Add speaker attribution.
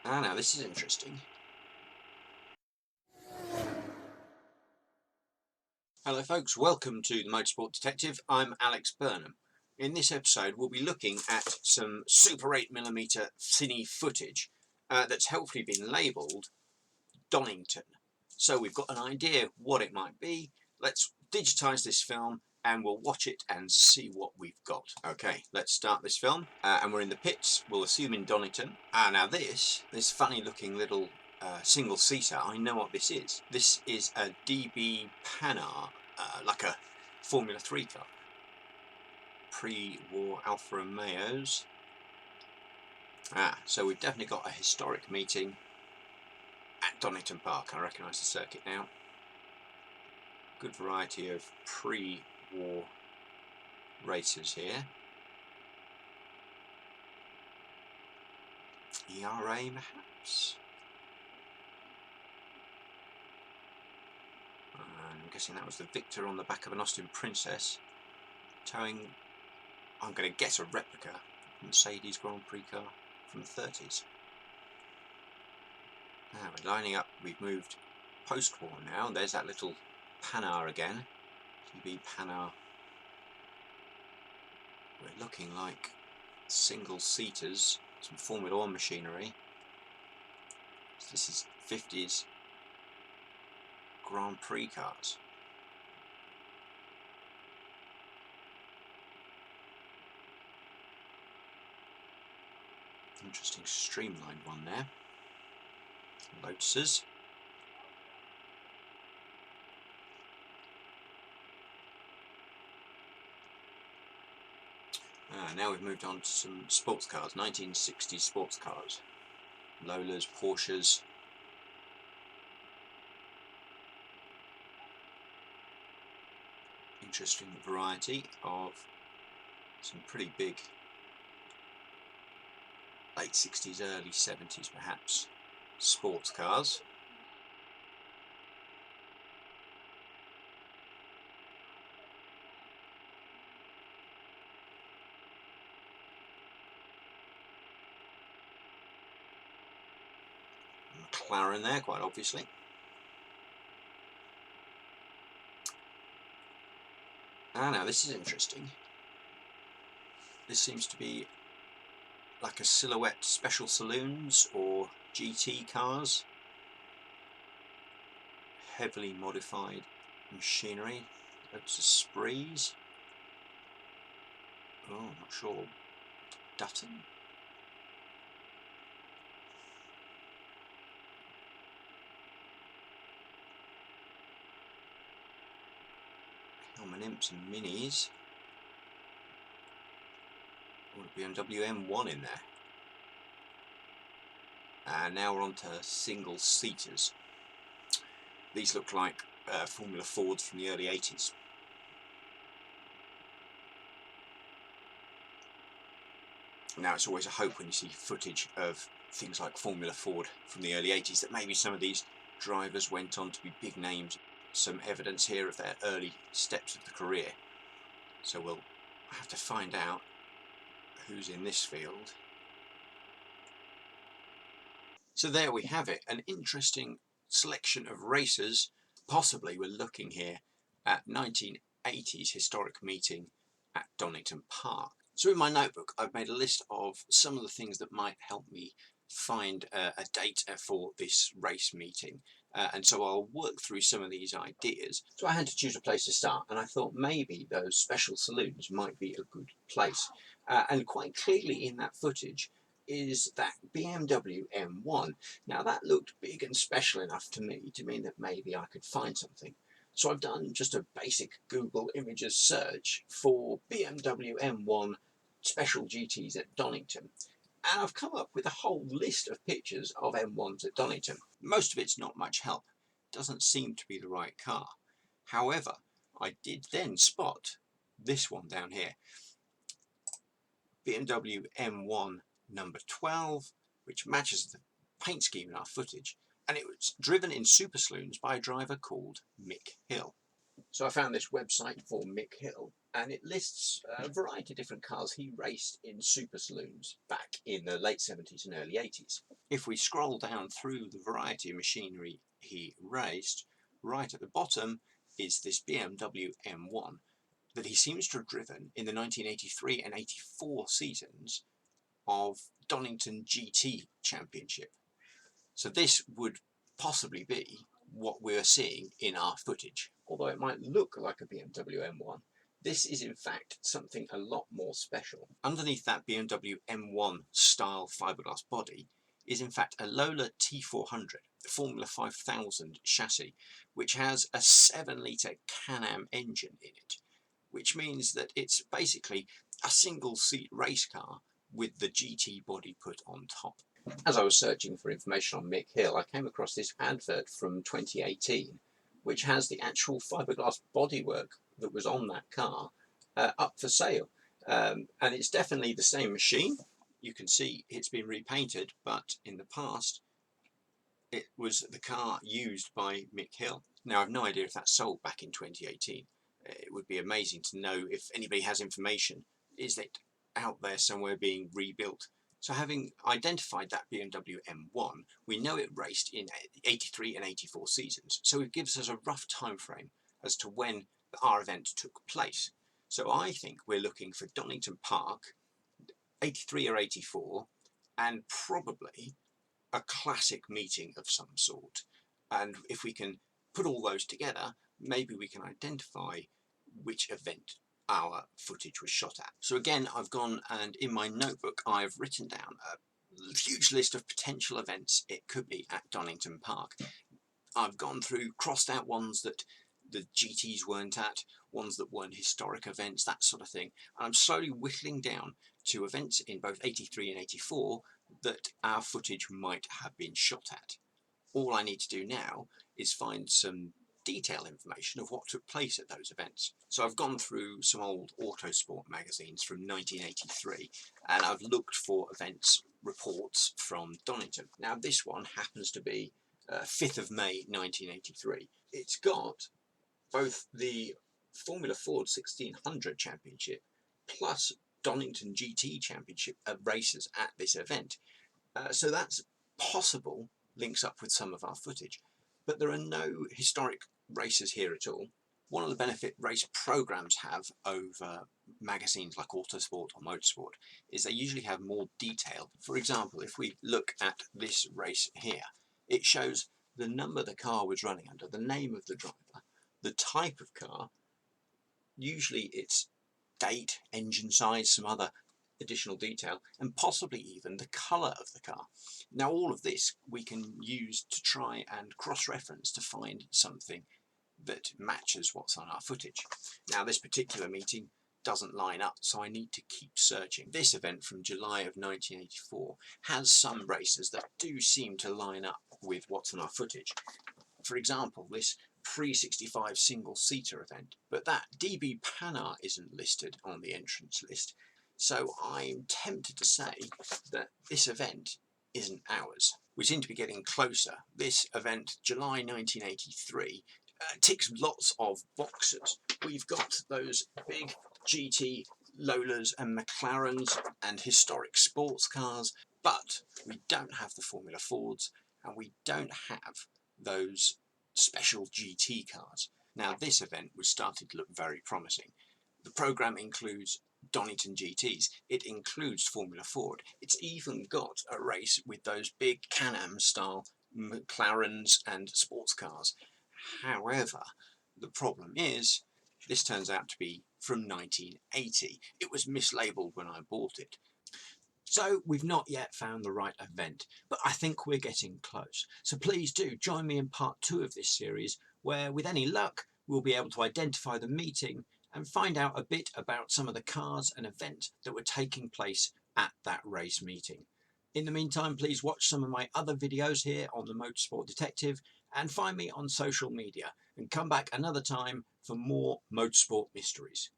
Speaker 1: Ah, now this is interesting. Hello folks, welcome to the Motorsport Detective. I'm Alex Burnham. In this episode we'll be looking at some Super 8mm cine footage that's helpfully been labelled Donington. So we've got an idea what it might be. Let's digitise this film and we'll watch it and see what we've got. Okay, let's start this film and we're in the pits, we'll assume in Donington. Now this funny looking little single seater, I know what this is. This is a DB Panhard, like a Formula 3 car. Pre-war Alfa Romeos. So we've definitely got a historic meeting at Donington Park. I recognise the circuit now. Good variety of pre-war racers here. ERA perhaps? I'm guessing that was the Victor on the back of an Austin Princess, towing, I'm going to guess, a replica Mercedes Grand Prix car from the 30s. Now we're lining up, we've moved post-war now, there's that little Panhard again, DB Panhard. We're looking like single-seaters, some Formula 1 machinery. So this is 50s Grand Prix cars. Interesting streamlined one there. Lotuses. Now we've moved on to some sports cars, 1960s sports cars. Lolas, Porsches. Interesting variety of some pretty big late 60s, early 70s perhaps sports cars. McLaren there, quite obviously. Now this is interesting. This seems to be like a silhouette special saloons or GT cars. Heavily modified machinery. Loads of sprees. Oh, I'm not sure. Dutton. Hellman Imps and Minis. Oh, BMW M1 in there. And now we're on to single seaters. These look like Formula Fords from the early 80s. Now it's always a hope when you see footage of things like Formula Ford from the early 80s that maybe some of these drivers went on to be big names. Some evidence here of their early steps of the career. So we'll have to find out who's in this field. So there we have it, an interesting selection of racers. Possibly we're looking here at 1980s historic meeting at Donington Park. So in my notebook I've made a list of some of the things that might help me find a date for this race meeting, and so I'll work through some of these ideas. So I had to choose a place to start, and I thought maybe those special saloons might be a good place, and quite clearly in that footage is that BMW M1. Now that looked big and special enough to me to mean that maybe I could find something. So I've done just a basic Google Images search for BMW M1 Special GTs at Donington, and I've come up with a whole list of pictures of M1s at Donington. Most of it's not much help. It doesn't seem to be the right car. However, I did then spot this one down here. BMW M1 number 12, which matches the paint scheme in our footage, and it was driven in super saloons by a driver called Mick Hill. So I found this website for Mick Hill, and it lists a variety of different cars he raced in super saloons back in the late 70s and early 80s. If we scroll down through the variety of machinery he raced, right at the bottom is this BMW M1 that he seems to have driven in the 1983 and 84 seasons of Donington GT Championship. So this would possibly be what we're seeing in our footage. Although it might look like a BMW M1, this is in fact something a lot more special. Underneath that BMW M1 style fiberglass body is in fact a Lola T400, the Formula 5000 chassis, which has a 7-litre Can-Am engine in it, which means that it's basically a single-seat race car with the GT body put on top. As I was searching for information on Mick Hill, I came across this advert from 2018, which has the actual fiberglass bodywork that was on that car up for sale. And it's definitely the same machine. You can see it's been repainted, but in the past it was the car used by Mick Hill. Now, I've no idea if that's sold back in 2018. It would be amazing to know if anybody has information. Is it out there somewhere being rebuilt? So having identified that BMW M1, we know it raced in 83 and 84 seasons. So it gives us a rough time frame as to when our event took place. So I think we're looking for Donington Park, 83 or 84, and probably a classic meeting of some sort. And if we can put all those together, maybe we can identify which event our footage was shot at. So again, I've gone and in my notebook I've written down a huge list of potential events it could be at Donington Park. I've gone through, crossed out ones that the GTs weren't at, ones that weren't historic events, that sort of thing. And I'm slowly whittling down to events in both 83 and 84 that our footage might have been shot at. All I need to do now is find some detailed information of what took place at those events. So I've gone through some old Autosport magazines from 1983 and I've looked for events reports from Donington. Now this one happens to be 5th of May 1983. It's got both the Formula Ford 1600 Championship plus Donington GT Championship races at this event. So that's possible links up with some of our footage. But there are no historic races here at all. One of the benefit race programs have over magazines like Autosport or Motorsport is they usually have more detail. For example, if we look at this race here, it shows the number the car was running under, the name of the driver, the type of car, usually its date, engine size, some other additional detail, and possibly even the colour of the car. Now all of this we can use to try and cross-reference to find something that matches what's on our footage. Now this particular meeting doesn't line up, so I need to keep searching. This event from July of 1984 has some races that do seem to line up with what's on our footage. For example, this pre-65 single-seater event, but that DB Panhard isn't listed on the entrance list. So I'm tempted to say that this event isn't ours. We seem to be getting closer. This event, July 1983, ticks lots of boxes. We've got those big GT Lolas and McLarens and historic sports cars, but we don't have the Formula Fords and we don't have those special GT cars. Now this event was starting to look very promising. The programme includes Donington GTs, it includes Formula Ford, it's even got a race with those big Can-Am style McLarens and sports cars. However, the problem is this turns out to be from 1980. It was mislabeled when I bought it. So we've not yet found the right event, but I think we're getting close. So please do join me in part 2 of this series, where with any luck we'll be able to identify the meeting and find out a bit about some of the cars and events that were taking place at that race meeting. In the meantime, please watch some of my other videos here on the Motorsport Detective and find me on social media, and come back another time for more motorsport mysteries.